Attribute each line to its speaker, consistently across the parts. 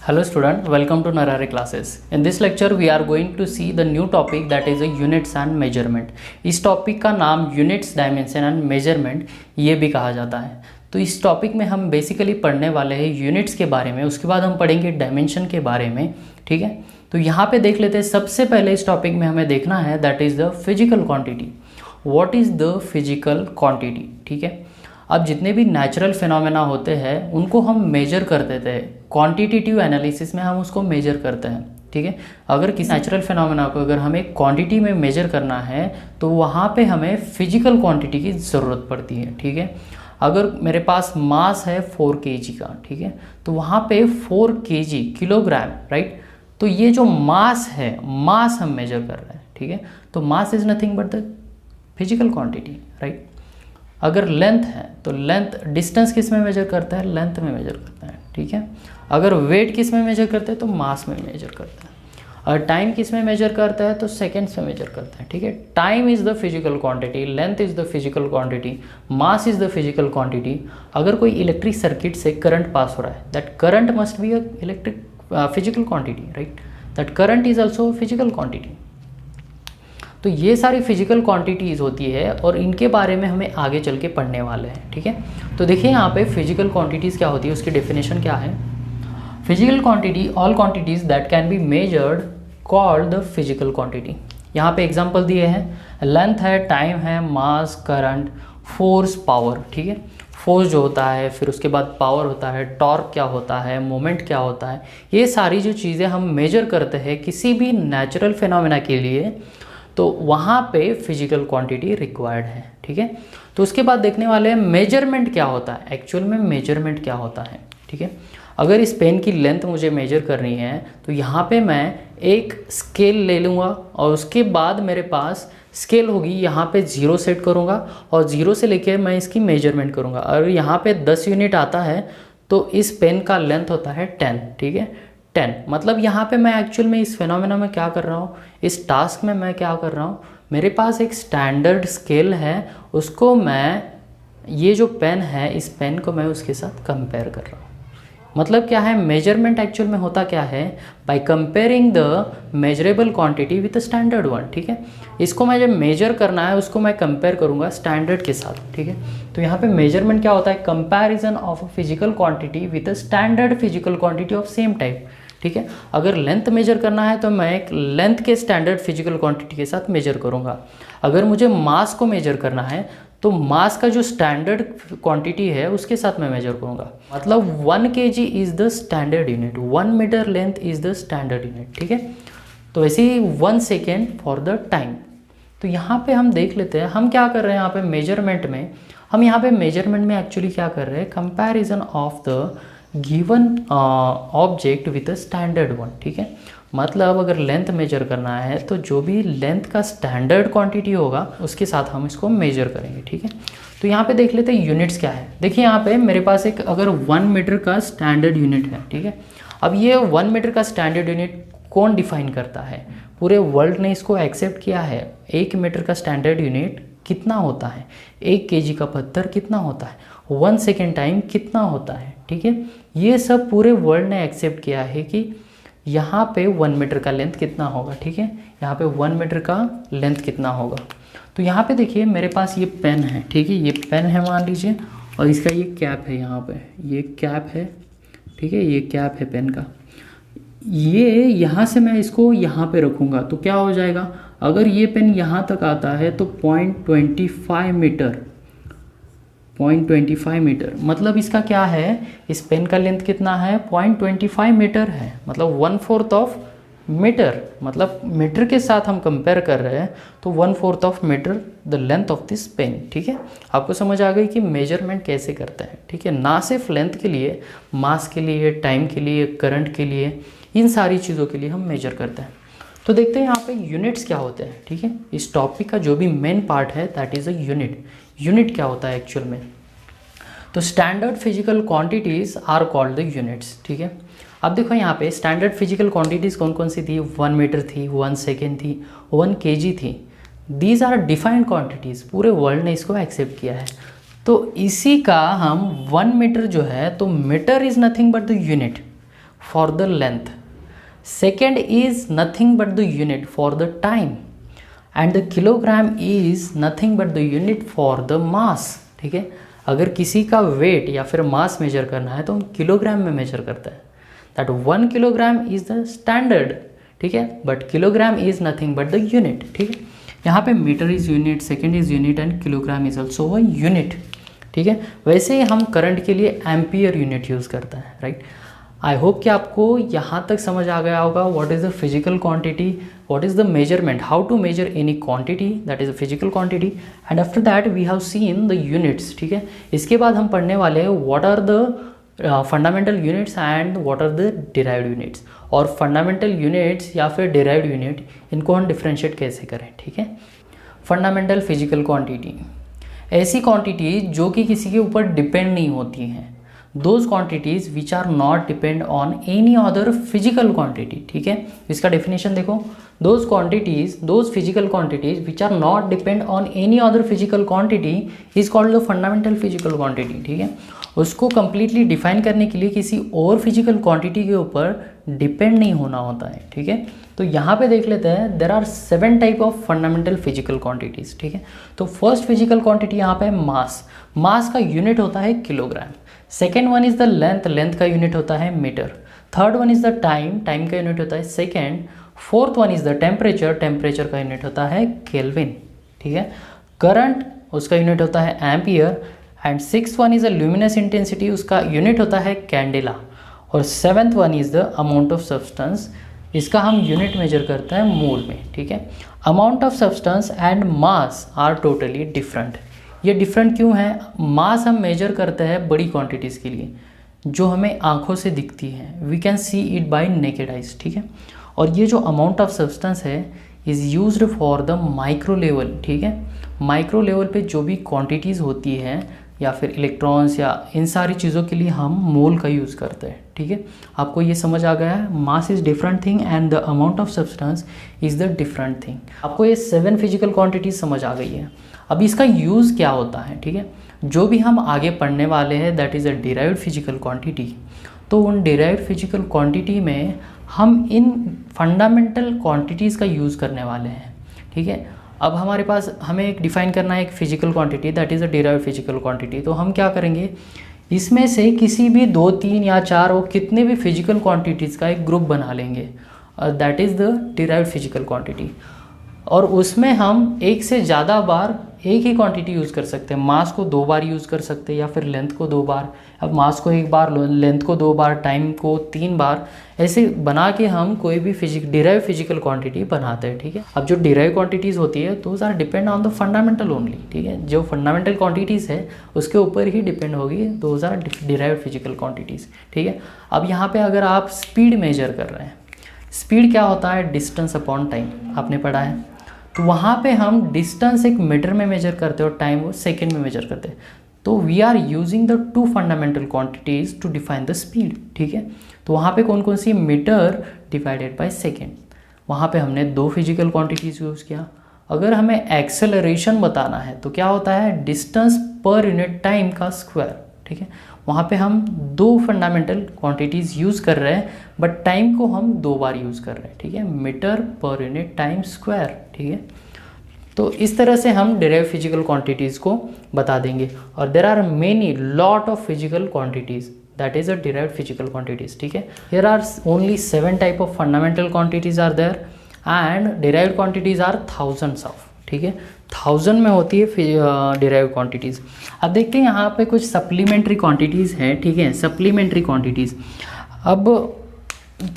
Speaker 1: Hello student, welcome to Narare classes. In this lecture we are going to see the new topic that is a units and measurement. इस topic का नाम units, dimension and measurement ये भी कहा जाता है। तो इस टॉपिक में हम बेसिकली पढ़ने वाले हैं यूनिट्स के बारे में, उसके बाद हम पढ़ेंगे डायमेंशन के बारे में, ठीक है। तो यहाँ पे देख लेते हैं, सबसे पहले इस टॉपिक में हमें देखना है that is the physical quantity. What is the physical quantity, ठीक है। अब जितने भी नेचुरल फिनोमेना होते हैं उनको हम मेजर कर देते हैं, क्वांटिटेटिव एनालिसिस में हम उसको मेजर करते हैं, ठीक है। अगर किसी नेचुरल फिनोमेना को अगर हमें क्वांटिटी में मेजर करना है तो वहाँ पे हमें फिजिकल क्वांटिटी की ज़रूरत पड़ती है, ठीक है। अगर मेरे पास मास है 4 kg का, ठीक है, तो वहाँ पे 4 kg किलोग्राम, राइट। तो ये जो मास है, मास हम मेजर कर रहे हैं, ठीक है। तो mass is nothing but the physical quantity, right. अगर लेंथ है तो लेंथ, डिस्टेंस किस में मेजर करता है, लेंथ में मेजर करता है, ठीक है। अगर वेट किस में मेजर करते हैं तो मास में मेजर करता है। और टाइम किस में मेजर करता है तो सेकेंड्स में मेजर करता है, ठीक है। Time is the physical quantity, length is the physical quantity, mass is the physical quantity. अगर कोई इलेक्ट्रिक सर्किट से करंट पास हो रहा है, that current must be a electric physical quantity, right. That current is also physical quantity. तो ये सारी physical quantities होती है और इनके बारे में हमें आगे चल के पढ़ने वाले हैं, ठीक है। तो देखिए यहाँ पे फिजिकल क्वांटिटीज़ क्या होती है, उसकी डेफिनेशन क्या है। Physical quantity, all quantities that can be measured called the physical quantity. यहाँ पे एग्जांपल दिए हैं, लेंथ है, टाइम है, मास, करंट, फोर्स, पावर, ठीक है। फोर्स जो होता है, फिर उसके बाद पावर होता है, टॉर्क क्या होता है, मोमेंट क्या होता है, ये सारी जो चीज़ें हम मेजर करते हैं किसी भी नेचुरल फिनोमेना के लिए, तो वहाँ पे फिजिकल क्वांटिटी रिक्वायर्ड है, ठीक है। तो उसके बाद देखने वाले हैं मेजरमेंट क्या होता है, एक्चुअल में मेजरमेंट क्या होता है, ठीक है। अगर इस पेन की लेंथ मुझे मेजर करनी है तो यहाँ पे मैं एक स्केल ले लूँगा और उसके बाद मेरे पास स्केल होगी, यहाँ पे 0 सेट करूँगा और 0 से लेके मैं इसकी मेजरमेंट करूँगा। और यहाँ पे 10 यूनिट आता है तो इस पेन का लेंथ होता है 10, ठीक है। 10 मतलब यहाँ पे मैं एक्चुअल में इस फिनोमेना में क्या कर रहा हूँ, इस टास्क में मैं क्या कर रहा हूँ, मेरे पास एक स्टैंडर्ड स्केल है, उसको मैं, ये जो पेन है इस पेन को मैं उसके साथ कंपेयर कर रहा हूँ। मतलब क्या है, मेजरमेंट एक्चुअल में होता क्या है, by comparing the measurable quantity with standard one, ठीक है। इसको मैं जब मेजर करना है उसको मैं कंपेयर करूँगा स्टैंडर्ड के साथ, ठीक है। तो यहाँ पे मेजरमेंट क्या होता है, comparison of physical quantity with standard physical quantity of same type, ठीक है। अगर लेंथ मेजर करना है तो मैं एक लेंथ के स्टैंडर्ड फिजिकल क्वांटिटी के साथ मेजर करूँगा। अगर मुझे मास को मेजर करना है तो मास का जो स्टैंडर्ड क्वांटिटी है उसके साथ मैं मेजर करूँगा। मतलब 1 kg is the standard unit, 1 metre length is the standard unit, ठीक है। तो ऐसे ही 1 सेकेंड फॉर द टाइम। तो यहाँ पे हम देख लेते हैं हम क्या कर रहे हैं यहाँ पे मेजरमेंट में। हम यहाँ पे मेजरमेंट में एक्चुअली क्या कर रहे हैं, comparison of the given object with a standard one, ठीक है। मतलब अगर लेंथ मेजर करना है तो जो भी लेंथ का स्टैंडर्ड क्वांटिटी होगा उसके साथ हम इसको मेजर करेंगे, ठीक है। तो यहाँ पे देख लेते हैं यूनिट्स क्या है। देखिए यहाँ पे मेरे पास एक अगर 1 मीटर का स्टैंडर्ड यूनिट है, ठीक है। अब ये 1 मीटर का स्टैंडर्ड यूनिट कौन डिफाइन करता है, पूरे वर्ल्ड ने इसको एक्सेप्ट किया है। 1 मीटर का स्टैंडर्ड यूनिट कितना होता है, 1 kg का पत्थर कितना होता है, 1 सेकेंड टाइम कितना होता है, ठीक है। ये सब पूरे वर्ल्ड ने एक्सेप्ट किया है कि यहाँ पे 1 मीटर का लेंथ कितना होगा, ठीक है। यहाँ पे 1 मीटर का लेंथ कितना होगा। तो यहाँ पे देखिए मेरे पास ये पेन है, ठीक है। ये पेन है मान लीजिए और इसका ये कैप है, यहाँ पे ये कैप है, ठीक है। ये कैप है पेन का। ये यहाँ से मैं इसको यहाँ पे रखूँगा तो क्या हो जाएगा, अगर ये पेन यहाँ तक आता है तो 0.25 मीटर, 0.25 मीटर। मतलब इसका क्या है, इस पेन का लेंथ कितना है, 0.25 मीटर है। मतलब 1/4 ऑफ मीटर, मतलब मीटर के साथ हम कंपेयर कर रहे हैं तो 1/4 of metre the length of this pen, ठीक है। आपको समझ आ गई कि मेजरमेंट कैसे करते हैं, ठीक है। ना सिर्फ लेंथ के लिए, मास के लिए, टाइम के लिए, करंट के लिए, इन सारी चीज़ों के लिए हम मेजर करते हैं। तो देखते हैं यहाँ पे यूनिट्स क्या होते हैं, ठीक है। इस टॉपिक का जो भी मेन पार्ट है that is a unit. Unit क्या होता है एक्चुअल में, तो standard physical quantities are called the units, ठीक है। अब देखो यहाँ पे स्टैंडर्ड फिजिकल क्वांटिटीज़ कौन कौन सी थी, 1 मीटर थी, 1 सेकेंड थी, 1 kg थी। दीज आर डिफाइंड क्वांटिटीज़, पूरे वर्ल्ड ने इसको एक्सेप्ट किया है। तो इसी का हम 1 मीटर जो है, तो metre is nothing but the unit. for the length. Second is nothing but the unit for the time, and the kilogram is nothing but the unit for the mass. ठीक है, अगर किसी का वेट या फिर मास मेजर करना है तो हम किलोग्राम में मेजर करते हैं. That 1 kilogram is the standard. ठीक है, but kilogram is nothing but the unit. ठीक है, यहाँ पे metre is unit, second is unit and kilogram is also a unit. ठीक है, वैसे ही हम करंट के लिए एम्पियर यूनिट यूज़ करते हैं. राइट, आई होप कि आपको यहाँ तक समझ आ गया होगा what is the physical quantity, what is the measurement, how to measure any quantity, that is a physical quantity. And after that we have seen the units. ठीक है, इसके बाद हम पढ़ने वाले हैं what are the fundamental units and what are the derived units. और fundamental units या फिर डिराइव्ड यूनिट, इनको हम डिफ्रेंशिएट कैसे करें. ठीक है, फंडामेंटल फिजिकल क्वांटिटी, ऐसी क्वांटिटी जो कि किसी के ऊपर डिपेंड नहीं होती हैं. Those quantities which are not depend on any other physical quantity. ठीक है, इसका डेफिनेशन देखो. Those quantities, those physical quantities which are not depend on any other physical quantity is called the fundamental physical quantity. ठीक है, उसको completely define करने के लिए किसी और फिजिकल क्वांटिटी के ऊपर डिपेंड नहीं होना होता है. ठीक है, तो यहाँ पे देख लेते हैं there are 7 type of fundamental physical quantities. ठीक है, तो फर्स्ट फिजिकल क्वांटिटी यहाँ पे है मास. मास का यूनिट होता है kilogram. Second one is the length, length का यूनिट होता है metre. Third one is the time, time का यूनिट होता है second. Fourth one is the temperature, temperature का यूनिट होता है केल्विन. ठीक है, करंट, उसका यूनिट होता है ampere. And six one is the luminous intensity, उसका यूनिट होता है कैंडेला. और seventh one is the amount of substance, इसका हम यूनिट मेजर करते हैं मोल में. ठीक है, amount of substance and mass are totally different. ये डिफरेंट क्यों है? मास हम मेजर करते हैं बड़ी क्वांटिटीज़ के लिए जो हमें आंखों से दिखती हैं, we can see it by naked eyes. ठीक है, और ये जो अमाउंट ऑफ सब्सटेंस है is used for the micro level. ठीक है, माइक्रो लेवल पे जो भी क्वांटिटीज़ होती हैं या फिर इलेक्ट्रॉन्स या इन सारी चीज़ों के लिए हम मोल का यूज़ करते हैं. ठीक है, आपको ये समझ आ गया है, mass is different thing and the amount of substance is the different thing. आपको ये 7 फिजिकल क्वांटिटीज समझ आ गई है. अब इसका यूज़ क्या होता है. ठीक है, जो भी हम आगे पढ़ने वाले हैं that is a derived physical quantity. तो उन डिराइव्ड फिजिकल क्वांटिटी में हम इन फंडामेंटल क्वांटिटीज़ का यूज़ करने वाले हैं. ठीक है, अब हमारे पास हमें एक डिफाइन करना है एक physical quantity that is a derived physical quantity. तो हम क्या करेंगे, इसमें से किसी भी 2, 3 या 4 और कितने भी फिजिकल क्वांटिटीज़ का एक ग्रुप बना लेंगे, that is the derived physical quantity. और उसमें हम एक से ज़्यादा बार एक ही क्वांटिटी यूज़ कर सकते हैं. मास को 2 बार यूज़ कर सकते हैं या फिर लेंथ को 2 बार. अब मास को 1 बार, लेंथ को 2 बार, टाइम को 3 बार, ऐसे बना के हम कोई भी डिराइव फिजिकल क्वांटिटी बनाते हैं. ठीक है, अब जो डिराइव क्वांटिटीज़ होती है those are depend on the fundamental only. ठीक है, जो फंडामेंटल क्वांटिटीज़ है उसके ऊपर ही डिपेंड होगी, those are derive physical quantities. ठीक है, अब यहाँ पे अगर आप स्पीड मेजर कर रहे हैं, स्पीड क्या होता है, डिस्टेंस अपॉन टाइम, आपने पढ़ा है. तो वहाँ पे हम डिस्टेंस एक मीटर में मेजर करते हैं और टाइम वो सेकेंड में मेजर करते हैं. तो we are using the 2 fundamental quantities to define the speed. ठीक है, तो वहाँ पे कौन कौन सी, मीटर डिवाइडेड बाय सेकेंड. वहाँ पे हमने 2 फिजिकल क्वांटिटीज़ यूज़ किया. अगर हमें एक्सेलरेशन बताना है तो क्या होता है, डिस्टेंस पर यूनिट टाइम का स्क्वायर. ठीक है, वहाँ पे हम 2 फंडामेंटल क्वांटिटीज़ यूज़ कर रहे हैं बट टाइम को हम 2 बार यूज़ कर रहे हैं. ठीक है, मीटर पर यूनिट टाइम स्क्वायर. ठीक है, तो इस तरह से हम डिराइव फिजिकल क्वांटिटीज़ को बता देंगे. और there are many lot of physical quantities that is a derived physical quantities. ठीक है, here are only 7 type of fundamental quantities are there and derived quantities are thousands of. ठीक है, 1000 में होती है डिराइव क्वांटिटीज़. अब देखते हैं यहाँ पे कुछ सप्लीमेंट्री क्वांटिटीज़ हैं. ठीक है, सप्लीमेंट्री क्वांटिटीज़, अब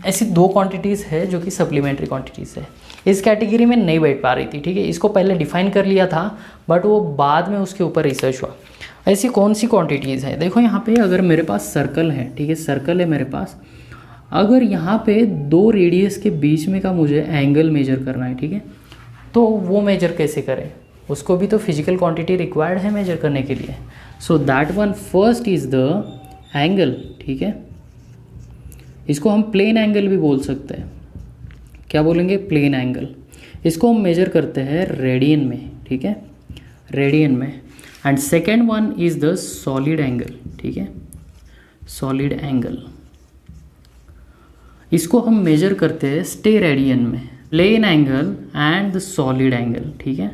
Speaker 1: ऐसी 2 क्वांटिटीज़ है जो कि सप्लीमेंट्री क्वांटिटीज़ है. इस कैटेगरी में नहीं बैठ पा रही थी. ठीक है, इसको पहले डिफाइन कर लिया था बट वो बाद में उसके ऊपर रिसर्च हुआ. ऐसी कौन सी क्वांटिटीज़ है, देखो यहाँ पे अगर मेरे पास सर्कल है. ठीक है, सर्कल है मेरे पास, अगर यहाँ पे 2 रेडियस के बीच में का मुझे एंगल मेजर करना है. ठीक है, तो वो मेजर कैसे करें, उसको भी तो फिजिकल क्वांटिटी रिक्वायर्ड है मेजर करने के लिए. So that one first is the angle. ठीक है, इसको हम प्लेन एंगल भी बोल सकते हैं. क्या बोलेंगे, प्लेन एंगल. इसको हम मेजर करते हैं रेडियन में. ठीक है, रेडियन में. And second one is the solid angle. ठीक है, सॉलिड एंगल. इसको हम मेजर करते हैं स्टेरेडियन में, plane angle and the solid angle, ठीक है,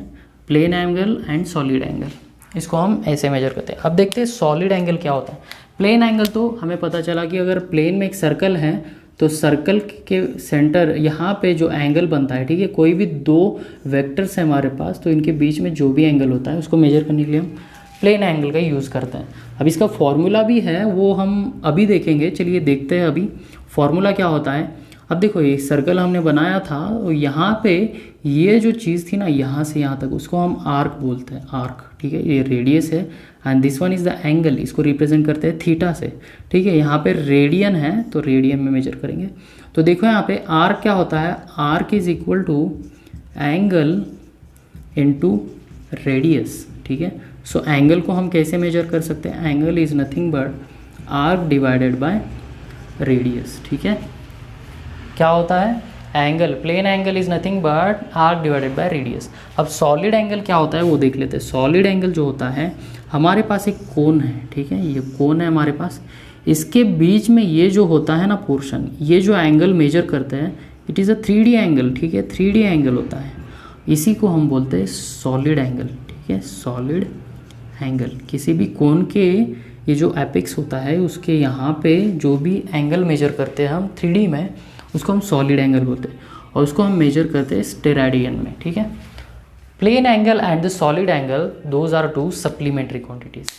Speaker 1: plane angle and solid angle, इसको हम ऐसे मेजर करते हैं। अब देखते हैं सॉलिड एंगल क्या होता है। प्लेन एंगल तो हमें पता चला कि अगर प्लेन में एक सर्कल है तो सर्कल के सेंटर यहाँ पे जो एंगल बनता है, ठीक है, कोई भी दो वेक्टर्स हैं हमारे पास तो इनके बीच में जो भी एंगल होता है उसको मेजर करने के लिए हम प्लेन एंगल का यूज़ करते हैं। अब इसका फॉर्मूला भी है, वो हम अभी देखेंगे। चलिए देखते हैं अभी फॉर्मूला क्या होता है। अब देखो ये सर्कल हमने बनाया था और यहाँ पे ये जो चीज़ थी ना, यहाँ से यहाँ तक, उसको हम आर्क बोलते हैं, आर्क, ठीक है, ये रेडियस है and this one is the angle, इसको रिप्रेजेंट करते हैं थीटा से, ठीक है। यहाँ पे रेडियन है तो रेडियन में मेजर करेंगे। तो देखो यहाँ पे आर्क क्या होता है, arc is equal to angle into radius, ठीक है। सो एंगल को हम कैसे मेजर कर सकते हैं, angle is nothing but arc divided by radius, ठीक है। क्या होता है, angle, plane angle is nothing but arc divided by radius. अब सॉलिड एंगल क्या होता है वो देख लेते हैं। सॉलिड एंगल जो होता है, हमारे पास एक कोन है, ठीक है, ये कोन है हमारे पास, इसके बीच में ये जो होता है ना पोर्शन, ये जो एंगल मेजर करते हैं, it is a 3D angle, ठीक है, 3D एंगल होता है, इसी को हम बोलते हैं सॉलिड एंगल, ठीक है, सॉलिड एंगल। किसी भी कोन के ये जो एपेक्स होता है उसके यहाँ पे जो भी एंगल मेजर करते हैं हम 3D में, उसको हम सॉलिड एंगल बोलते हैं और उसको हम मेजर करते हैं स्टेरेडियन में, ठीक है। Plane angle and the solid angle, those are two supplementary quantities.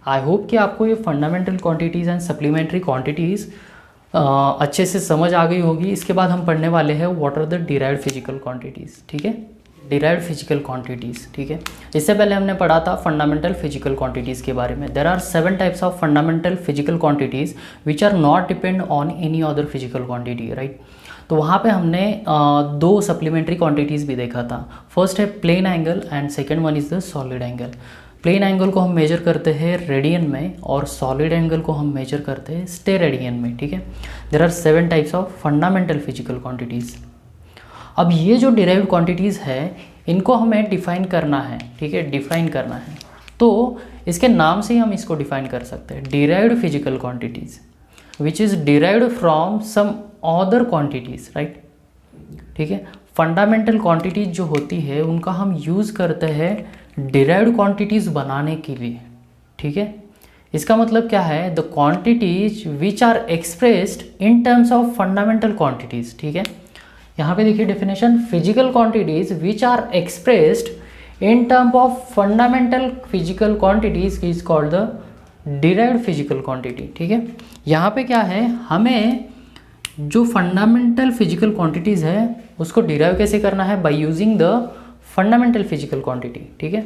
Speaker 1: I hope कि आपको ये fundamental quantities and supplementary quantities अच्छे से समझ आ गई होगी। इसके बाद हम पढ़ने वाले हैं what are the derived physical quantities, ठीक है, डिराइव्ड फिजिकल क्वांटिटीज़, ठीक है। इससे पहले हमने पढ़ा था फंडामेंटल फिजिकल क्वांटिटीज़ के बारे में। There are 7 types of fundamental physical quantities which are not depend on any other physical quantity, right. तो वहाँ पे हमने 2 सप्लीमेंट्री क्वांटिटीज़ भी देखा था। फर्स्ट है plane angle and second one is the solid angle. Plane angle को हम मेजर करते हैं रेडियन में और सॉलिड एंगल को हम मेजर करते हैं स्टेरेडियन में, ठीक है। There are 7 types of fundamental physical quantities. अब ये जो डिराइव्ड क्वांटिटीज़ है इनको हमें डिफाइन करना है, ठीक है, डिफाइन करना है। तो इसके नाम से ही हम इसको डिफाइन कर सकते हैं, derived physical quantities which is derived from some other quantities, right, ठीक है। फंडामेंटल क्वांटिटीज़ जो होती है उनका हम यूज़ करते हैं डिराइव्ड क्वांटिटीज़ बनाने के लिए, ठीक है। इसका मतलब क्या है, the quantities which are expressed in terms of fundamental quantities, ठीक है। यहाँ पे देखिए definition, physical quantities which are expressed in term of fundamental physical quantities is called the derived physical quantity, ठीक है। यहाँ पे क्या है, हमें जो फंडामेंटल फिजिकल क्वांटिटीज़ है उसको डिराइव कैसे करना है, by using the fundamental physical quantity, ठीक है।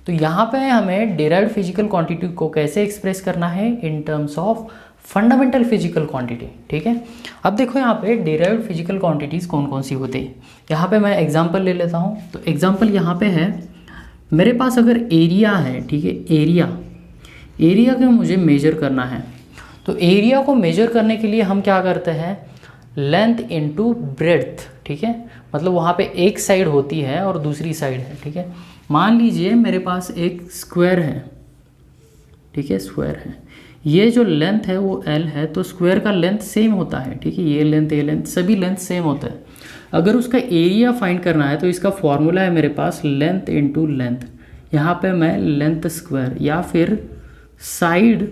Speaker 1: तो यहाँ पे हमें डिराइव्ड फिजिकल क्वांटिटी को कैसे एक्सप्रेस करना है, इन terms of fundamental physical quantity, ठीक है। अब देखो यहाँ पे डिराइव्ड फिजिकल क्वांटिटीज़ कौन कौन सी होती है। यहाँ पे मैं एग्जांपल ले लेता हूँ। तो एग्जांपल यहाँ पे है, मेरे पास अगर एरिया है, ठीक है, एरिया को मुझे मेजर करना है। तो एरिया को मेजर करने के लिए हम क्या करते हैं, लेंथ इनटू ब्रेड्थ, ठीक है। मतलब वहाँ पे एक साइड होती है और दूसरी साइड है, ठीक है। मान लीजिए मेरे पास एक स्क्वायर है, ठीक है, स्क्वायर है, ये जो लेंथ है वो L है, तो स्क्वायर का लेंथ सेम होता है, ठीक है, ये लेंथ सभी लेंथ सेम होता है। अगर उसका एरिया फाइंड करना है तो इसका फॉर्मूला है मेरे पास लेंथ इनटू लेंथ। यहाँ पे मैं लेंथ स्क्वायर या फिर साइड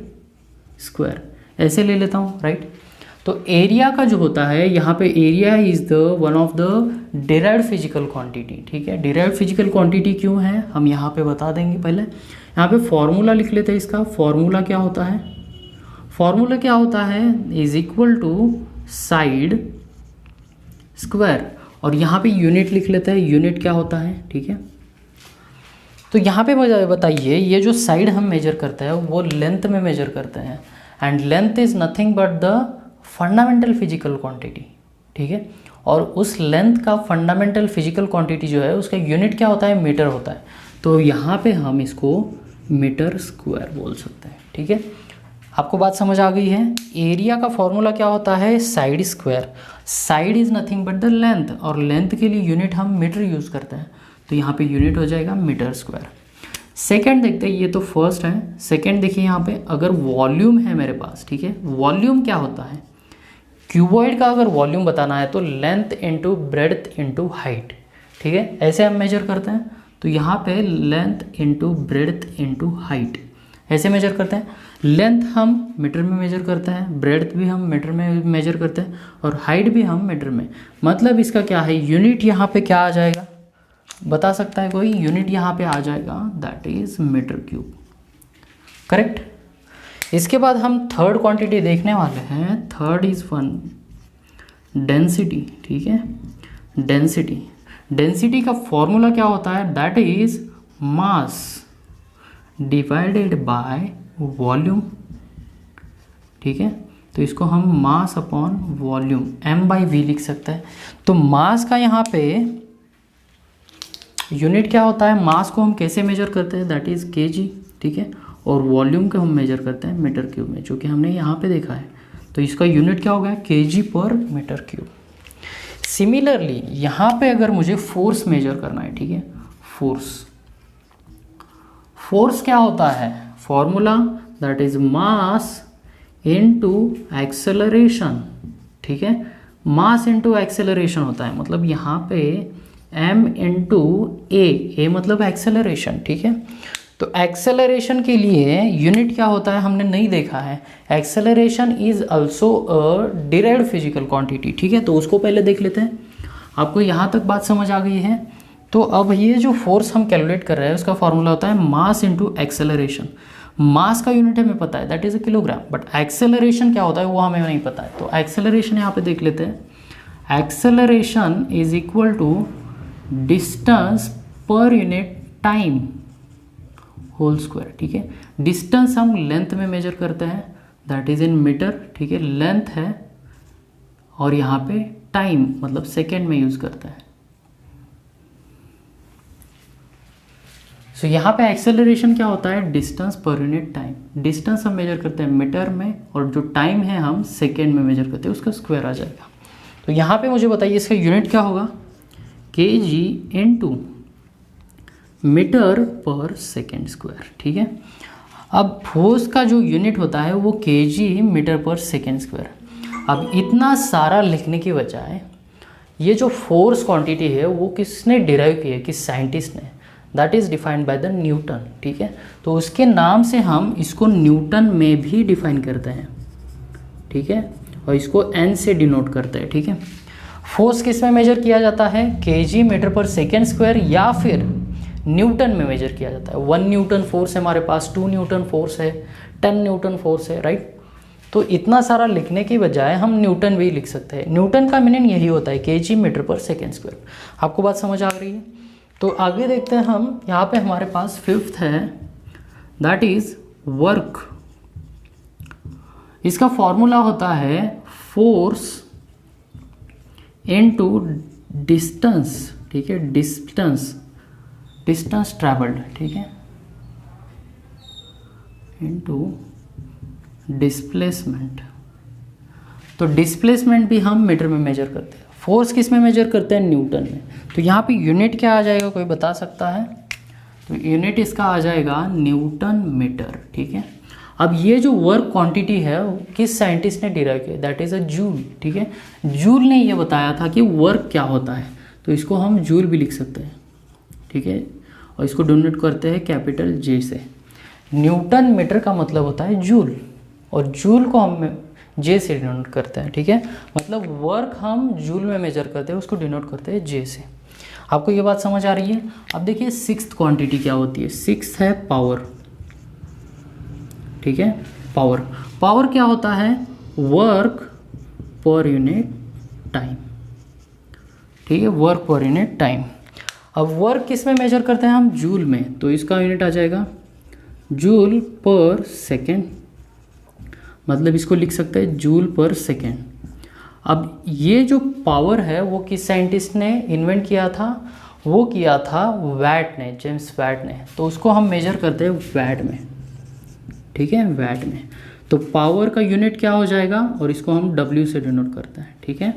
Speaker 1: स्क्वायर ऐसे ले लेता हूँ, राइट। तो एरिया का जो होता है, यहाँ पे area is the one of the derived physical quantity, ठीक है। डिराइव्ड फिजिकल क्वांटिटी क्यों है हम यहाँ पे बता देंगे। पहले यहाँ पे फॉर्मूला लिख लेते हैं। इसका फॉर्मूला क्या होता है, फॉर्मूला क्या होता है, is equal to side square, और यहाँ पे यूनिट लिख लेते हैं, यूनिट क्या होता है, ठीक है। तो यहाँ पे मुझे बताइए, ये जो साइड हम मेजर करते हैं वो लेंथ में मेजर करते हैं, and length is nothing but the fundamental physical quantity, ठीक है। और उस लेंथ का फंडामेंटल फिजिकल क्वांटिटी जो है उसका यूनिट क्या होता है, मीटर होता है। तो यहाँ पे हम इसको मीटर स्क्वायर बोल सकते हैं, ठीक है। आपको बात समझ आ गई है। एरिया का फॉर्मूला क्या होता है, side square, side is nothing but the length, और लेंथ के लिए यूनिट हम मीटर यूज़ करते हैं, तो यहाँ पे यूनिट हो जाएगा मीटर स्क्वायर। सेकंड देखते हैं, ये तो फर्स्ट है। सेकंड देखिए यहाँ पे, अगर वॉल्यूम है मेरे पास, ठीक है, वॉल्यूम क्या होता है, क्यूबॉइड का अगर वॉल्यूम बताना है तो length into breadth into height, ठीक है, ऐसे हम मेजर करते हैं। तो यहाँ पे length into breadth into height ऐसे मेजर करते हैं। लेंथ हम मीटर में मेजर करते हैं, ब्रेड्थ भी हम मीटर में मेजर करते हैं, और हाइट भी हम मीटर में। मतलब इसका क्या है, यूनिट यहाँ पे क्या आ जाएगा, बता सकता है कोई? यूनिट यहाँ पे आ जाएगा, that is metre cube, correct. इसके बाद हम थर्ड क्वांटिटी देखने वाले हैं। थर्ड इज वन डेंसिटी, ठीक है। डेंसिटी का फॉर्मूला क्या होता है, that is mass divided by volume, ठीक है। तो इसको हम मास अपॉन वॉल्यूम m/v लिख सकते हैं। तो मास का यहाँ पे यूनिट क्या होता है, मास को हम कैसे मेजर करते हैं, दैट इज kg, ठीक है। और वॉल्यूम को हम मेजर करते हैं मीटर क्यूब में, जो कि हमने यहाँ पे देखा है। तो इसका यूनिट क्या हो गया, kg पर मीटर क्यूब। सिमिलरली यहाँ पे अगर मुझे फोर्स मेजर करना है, ठीक है, फोर्स क्या होता है, formula that is mass into acceleration, ठीक है। मास इनटू एक्सेलरेशन होता है, मतलब यहाँ पे m इंटू ए मतलब एक्सेलरेशन, ठीक है। तो एक्सेलरेशन के लिए यूनिट क्या होता है हमने नहीं देखा है। Acceleration is also a derived physical quantity, ठीक है। तो उसको पहले देख लेते हैं। आपको यहाँ तक बात समझ आ गई है? तो अब ये जो फोर्स हम कैलकुलेट कर रहे हैं उसका फॉर्मूला होता है मास इंटू एक्सेलरेशन। मास का यूनिट हमें पता है, that is a kilogram, but acceleration क्या होता है वो हमें नहीं पता है। तो एक्सेलरेशन यहाँ पे देख लेते हैं। Acceleration is equal to distance per unit time whole square, ठीक है। डिस्टेंस हम लेंथ में मेजर करते हैं, दैट इज इन मीटर, ठीक है। लेंथ है और यहाँ पे टाइम मतलब सेकेंड में यूज करते हैं। सो यहाँ पे एक्सेलरेशन क्या होता है, distance per unit time. Distance हम मेजर करते हैं मीटर में और जो टाइम है हम सेकेंड में मेजर करते हैं, उसका स्क्वायर आ जाएगा। तो यहाँ पे मुझे बताइए इसका यूनिट क्या होगा, kg इंटू मीटर पर सेकेंड स्क्वायर, ठीक है। अब फोर्स का जो यूनिट होता है वो kg मीटर पर सेकेंड स्क्वायर। अब इतना सारा लिखने की बजाय ये जो फोर्स क्वांटिटी है वो किसने डिराइव की है, किस साइंटिस्ट ने, that is defined by the Newton, ठीक है। तो उसके नाम से हम इसको न्यूटन में भी डिफाइन करते हैं, ठीक है, और इसको n से डिनोट करते हैं, ठीक है। फोर्स किस में मेजर किया जाता है, kg मीटर पर सेकेंड स्क्वायर या फिर न्यूटन में मेजर किया जाता है। 1 न्यूटन फोर्स है हमारे पास, 2 न्यूटन फोर्स है, 10 न्यूटन फोर्स है, राइट। तो इतना सारा लिखने की बजाय हम न्यूटन भी लिख सकते हैं। न्यूटन का मीनिंग यही होता है, kg मीटर पर सेकेंड स्क्वायर। आपको बात समझ आ रही है? तो आगे देखते हैं हम। यहाँ पे हमारे पास फिफ्थ है, दैट इज वर्क। इसका फॉर्मूला होता है फोर्स इनटू डिस्टेंस, ठीक है, डिस्टेंस ट्रैवल्ड, ठीक है, इनटू डिस्प्लेसमेंट। तो डिस्प्लेसमेंट भी हम मीटर में मेजर करते हैं। फोर्स किस में मेजर करते हैं, न्यूटन में। तो यहाँ पे यूनिट क्या आ जाएगा, कोई बता सकता है? तो यूनिट इसका आ जाएगा न्यूटन मीटर, ठीक है। अब ये जो वर्क क्वांटिटी है किस साइंटिस्ट ने डिराइव किया, दैट इज अ जूल, ठीक है। जूल ने ये बताया था कि वर्क क्या होता है, तो इसको हम जूल भी लिख सकते हैं, ठीक है, और इसको डिनोट करते हैं कैपिटल जे से। न्यूटन मीटर का मतलब होता है जूल, और जूल को हम जे से डिनोट करते हैं, ठीक है। मतलब वर्क हम जूल में मेजर करते हैं, उसको डिनोट करते हैं जे से। आपको ये बात समझ आ रही है? अब देखिए सिक्स्थ क्वांटिटी क्या होती है। सिक्स्थ है पावर, ठीक है। पावर क्या होता है, वर्क पर यूनिट टाइम, ठीक है, वर्क पर यूनिट टाइम। अब वर्क किस में मेजर करते हैं हम, जूल में, तो इसका यूनिट आ जाएगा जूल पर सेकेंड, मतलब इसको लिख सकते हैं जूल पर सेकेंड। अब ये जो पावर है वो किस साइंटिस्ट ने इन्वेंट किया था, वो किया था वैट ने, जेम्स वैट ने। तो उसको हम मेजर करते हैं वैट में, ठीक है, वैट में। तो पावर का यूनिट क्या हो जाएगा, और इसको हम W से डिनोट करते हैं, ठीक है।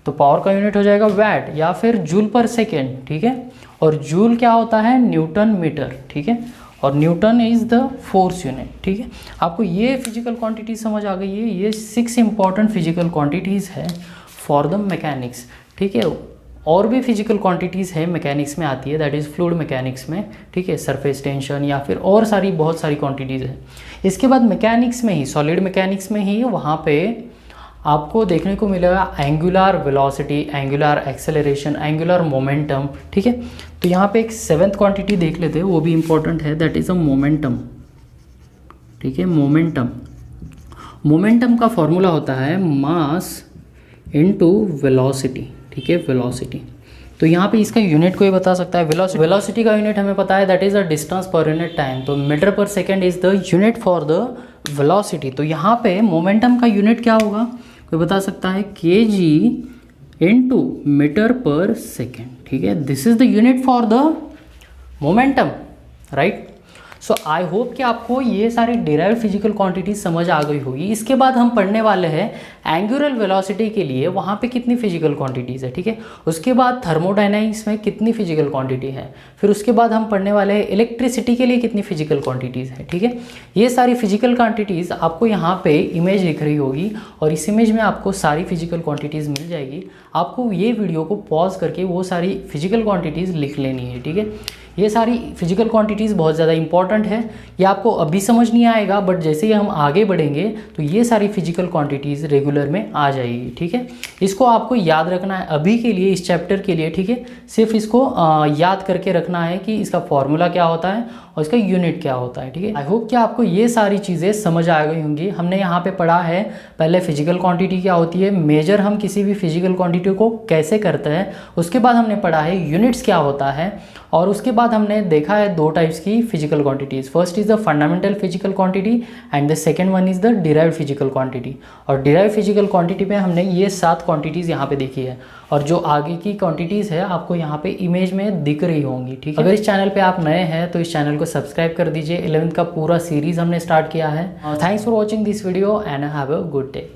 Speaker 1: तो पावर का यूनिट हो जाएगा वैट या फिर जूल पर सेकेंड, ठीक है। और जूल क्या होता है, न्यूटन मीटर, ठीक है। और Newton is the force unit. ठीक है, आपको ये फिजिकल क्वांटिटीज समझ आ गई है। ये 6 इंपॉर्टेंट फिजिकल क्वांटिटीज़ है फॉर द मैकेनिक्स। ठीक है, और भी फिजिकल क्वांटिटीज़ है मैकेनिक्स में आती है, दैट इज़ फ्लूइड मैकेनिक्स में। ठीक है, सरफेस टेंशन या फिर और सारी बहुत सारी क्वांटिटीज़ है। इसके बाद मैकेनिक्स में ही, सॉलिड मैकेनिक्स में ही वहाँ पे आपको देखने को मिलेगा angular velocity, angular acceleration, angular momentum. ठीक है, तो यहाँ पे एक 7th क्वांटिटी देख लेते हैं, वो भी इंपॉर्टेंट है, दैट इज़ अ मोमेंटम। ठीक है, मोमेंटम, मोमेंटम का फॉर्मूला होता है मास इनटू वेलोसिटी। ठीक है, वेलोसिटी। तो यहाँ पे इसका यूनिट कोई बता सकता है? वेलोसिटी का यूनिट हमें पता है, that is a distance per unit time. तो मीटर पर second is the unit for the velocity. तो यहाँ पे मोमेंटम का यूनिट क्या होगा, कोई बता सकता है? kg इनटू मीटर पर सेकेंड। ठीक है, this is the unit for the momentum, right. So I hope कि आपको ये सारी डिराइव्ड फिजिकल क्वांटिटीज समझ आ गई होगी। इसके बाद हम पढ़ने वाले हैं एंगुलर वेलोसिटी के लिए वहाँ पे कितनी फिजिकल क्वांटिटीज़ है। ठीक है, उसके बाद थर्मोडायनामिक्स में कितनी फिजिकल क्वांटिटी है, फिर उसके बाद हम पढ़ने वाले हैं इलेक्ट्रिसिटी के लिए कितनी फिजिकल क्वांटिटीज़ है। ठीक है, ये सारी फिजिकल क्वांटिटीज़ आपको यहाँ पे इमेज दिख रही होगी और इस इमेज में आपको सारी फिजिकल क्वांटिटीज़ मिल जाएगी। आपको ये वीडियो को पॉज करके वो सारी फिजिकल क्वांटिटीज़ लिख लेनी है। ठीक है, ये सारी फिजिकल क्वांटिटीज़ बहुत ज़्यादा इंपॉर्टेंट है। ये आपको अभी समझ नहीं आएगा, बट जैसे ही हम आगे बढ़ेंगे तो ये सारी फिजिकल क्वांटिटीज़ रेगुलर में आ जाएगी। ठीक है, इसको आपको याद रखना है अभी के लिए, इस चैप्टर के लिए। ठीक है, सिर्फ इसको याद करके रखना है कि इसका फॉर्मूला क्या होता है और इसका यूनिट क्या होता है। ठीक है, आई होप कि आपको ये सारी चीज़ें समझ आ गई होंगी। हमने यहाँ पे पढ़ा है पहले फिजिकल क्वांटिटी क्या होती है, मेजर हम किसी भी फिजिकल क्वांटिटी को कैसे करते हैं। उसके बाद हमने पढ़ा है यूनिट्स क्या होता है, और उसके बाद हमने देखा है 2 टाइप्स की physical quantities. First is the fundamental physical quantity and the second one is the derived physical quantity. और डिराइव्ड फिजिकल क्वांटिटी में हमने ये 7 क्वांटिटीज़ यहाँ पे देखी है, और जो आगे की क्वांटिटीज़ है आपको यहाँ पे इमेज में दिख रही होंगी। ठीक है, अगर इस चैनल पे आप नए हैं तो इस चैनल को सब्सक्राइब कर दीजिए। 11th का पूरा सीरीज़ हमने स्टार्ट किया है। Thanks for watching this video and have a good day.